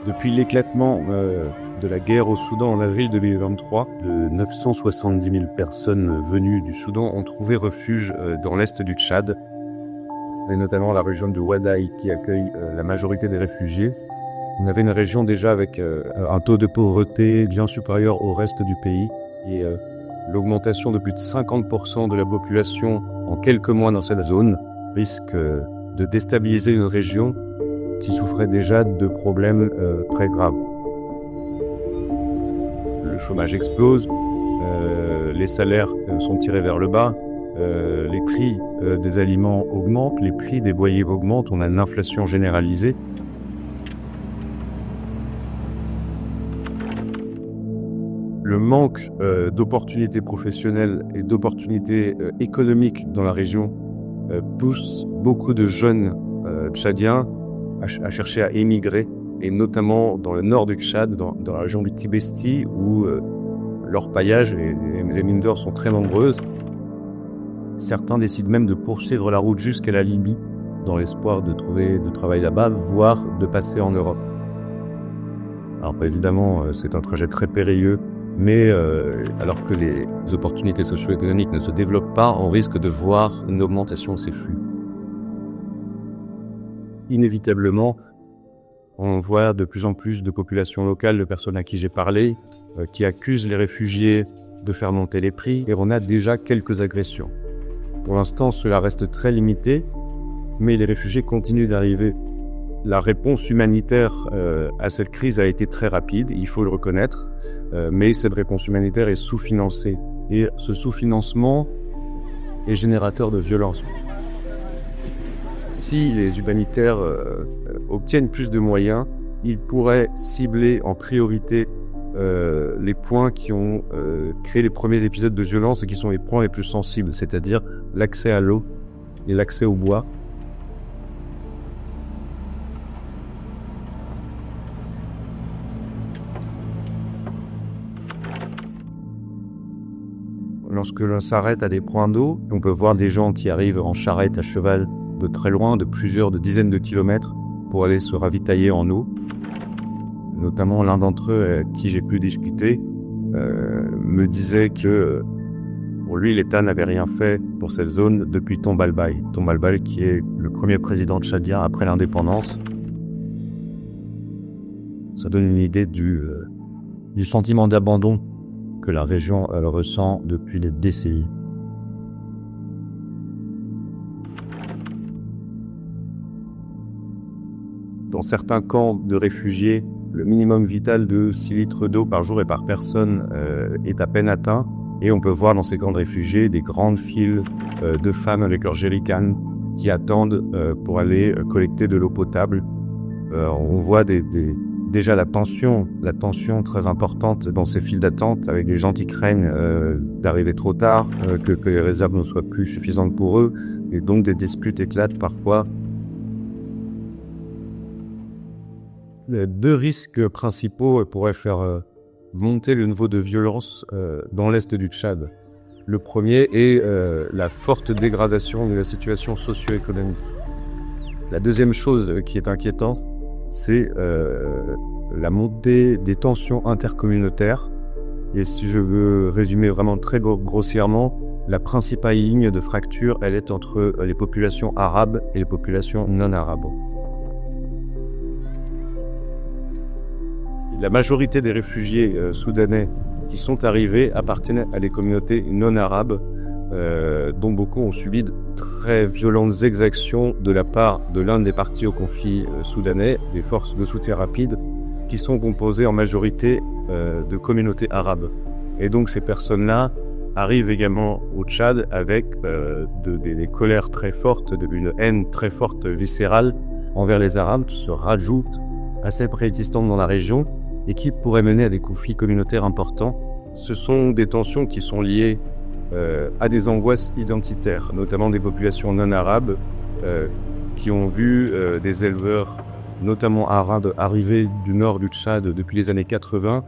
Depuis l'éclatement de la guerre au Soudan en avril 2023, de 970 000 personnes venues du Soudan ont trouvé refuge dans l'est du Tchad, et notamment la région de Ouaddaï qui accueille la majorité des réfugiés. On avait une région déjà avec un taux de pauvreté bien supérieur au reste du pays et l'augmentation de plus de 50% de la population en quelques mois dans cette zone risque de déstabiliser une région qui souffrait déjà de problèmes très graves. Le chômage explose, les salaires sont tirés vers le bas, les prix des aliments augmentent, les prix des boyers augmentent, on a une inflation généralisée. Le manque d'opportunités professionnelles et d'opportunités économiques dans la région pousse beaucoup de jeunes tchadiens à chercher à émigrer, et notamment dans le nord du Tchad, dans la région du Tibesti, où l'orpaillage et les mines d'or sont très nombreuses. Certains décident même de poursuivre la route jusqu'à la Libye, dans l'espoir de trouver du travail là-bas, voire de passer en Europe. Alors évidemment, c'est un trajet très périlleux, mais alors que les opportunités socio-économiques ne se développent pas, on risque de voir une augmentation de ces flux. Inévitablement, on voit de plus en plus de populations locales, de personnes à qui j'ai parlé, qui accusent les réfugiés de faire monter les prix, et on a déjà quelques agressions. Pour l'instant, cela reste très limité, mais les réfugiés continuent d'arriver. La réponse humanitaire à cette crise a été très rapide, il faut le reconnaître, mais cette réponse humanitaire est sous-financée. Et ce sous-financement est générateur de violence. Si les humanitaires obtiennent plus de moyens, ils pourraient cibler en priorité les points qui ont créé les premiers épisodes de violence et qui sont les points les plus sensibles, c'est-à-dire l'accès à l'eau et l'accès au bois. Lorsque l'on s'arrête à des points d'eau, on peut voir des gens qui arrivent en charrette à cheval de très loin, de dizaines de kilomètres, pour aller se ravitailler en eau. Notamment l'un d'entre eux, avec qui j'ai pu discuter, me disait que pour lui, l'État n'avait rien fait pour cette zone depuis Tombalbaye. Tombalbaye qui est le premier président tchadien après l'indépendance. Ça donne une idée du sentiment d'abandon que la région ressent depuis des décennies. Dans certains camps de réfugiés, le minimum vital de 6 litres d'eau par jour et par personne est à peine atteint. Et on peut voir dans ces camps de réfugiés des grandes files de femmes avec leurs jerrycans qui attendent pour aller collecter de l'eau potable. On voit déjà la tension très importante dans ces files d'attente, avec des gens qui craignent d'arriver trop tard, que les réserves ne soient plus suffisantes pour eux, et donc des disputes éclatent parfois. Les deux risques principaux pourraient faire monter le niveau de violence dans l'est du Tchad. Le premier est la forte dégradation de la situation socio-économique. La deuxième chose qui est inquiétante, c'est la montée des tensions intercommunautaires. Et si je veux résumer vraiment très grossièrement, la principale ligne de fracture, elle est entre les populations arabes et les populations non arabes. La majorité des réfugiés soudanais qui sont arrivés appartiennent à des communautés non arabes, dont beaucoup ont subi de très violentes exactions de la part de l'un des partis au conflit soudanais, les forces de soutien rapide, qui sont composées en majorité de communautés arabes. Et donc ces personnes-là arrivent également au Tchad avec des colères très fortes, une haine très forte, viscérale envers les Arabes, qui se rajoutent à celles préexistantes dans la région et qui pourraient mener à des conflits communautaires importants. Ce sont des tensions qui sont liées à des angoisses identitaires, notamment des populations non arabes qui ont vu des éleveurs, notamment arabes, arriver du nord du Tchad depuis les années 80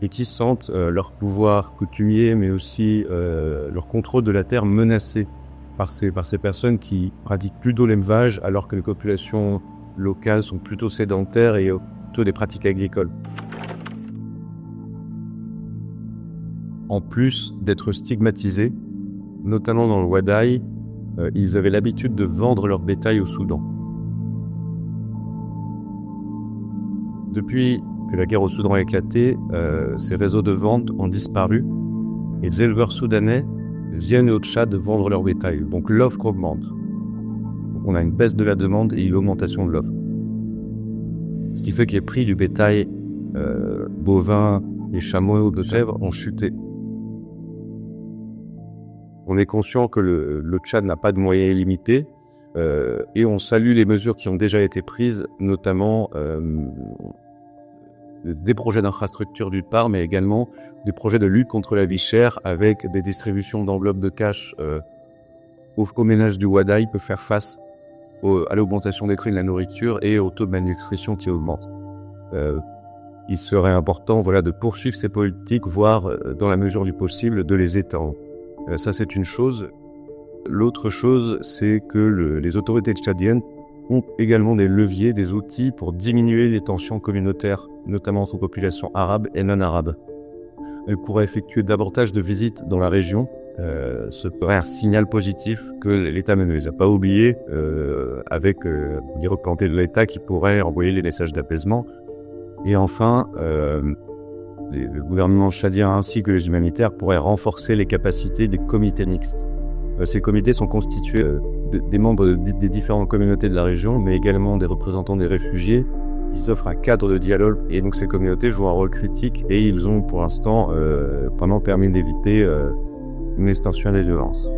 et qui sentent leur pouvoir coutumier, mais aussi leur contrôle de la terre menacé par ces personnes qui pratiquent plutôt l'élevage, alors que les populations locales sont plutôt sédentaires et plutôt des pratiques agricoles. En plus d'être stigmatisés, notamment dans le Wadaï, ils avaient l'habitude de vendre leur bétail au Soudan. Depuis que la guerre au Soudan a éclaté, ces réseaux de vente ont disparu et les éleveurs soudanais viennent au Tchad vendre leur bétail. Donc l'offre augmente. Donc, on a une baisse de la demande et une augmentation de l'offre. Ce qui fait que les prix du bétail bovin, les chameaux, de chèvres ont chuté. On est conscient que le Tchad n'a pas de moyens illimités et on salue les mesures qui ont déjà été prises, notamment des projets d'infrastructure d'une part, mais également des projets de lutte contre la vie chère avec des distributions d'enveloppes de cash aux ménages du Wadaï pour faire face à l'augmentation des prix de la nourriture et au taux de malnutrition qui augmente. Il serait important de poursuivre ces politiques, voire dans la mesure du possible de les étendre. Ça, c'est une chose. L'autre chose, c'est que les autorités tchadiennes ont également des leviers, des outils pour diminuer les tensions communautaires, notamment entre populations arabes et non arabes. Elles pourraient effectuer davantage de visites dans la région. Ce serait un signal positif que l'État ne les a pas oubliés, avec les représentés de l'État qui pourraient envoyer les messages d'apaisement. Et enfin, le gouvernement tchadien ainsi que les humanitaires pourraient renforcer les capacités des comités mixtes. Ces comités sont constitués des membres des différentes communautés de la région, mais également des représentants des réfugiés. Ils offrent un cadre de dialogue et donc ces communautés jouent un rôle critique et ils ont pour l'instant vraiment permis d'éviter une extension des violences.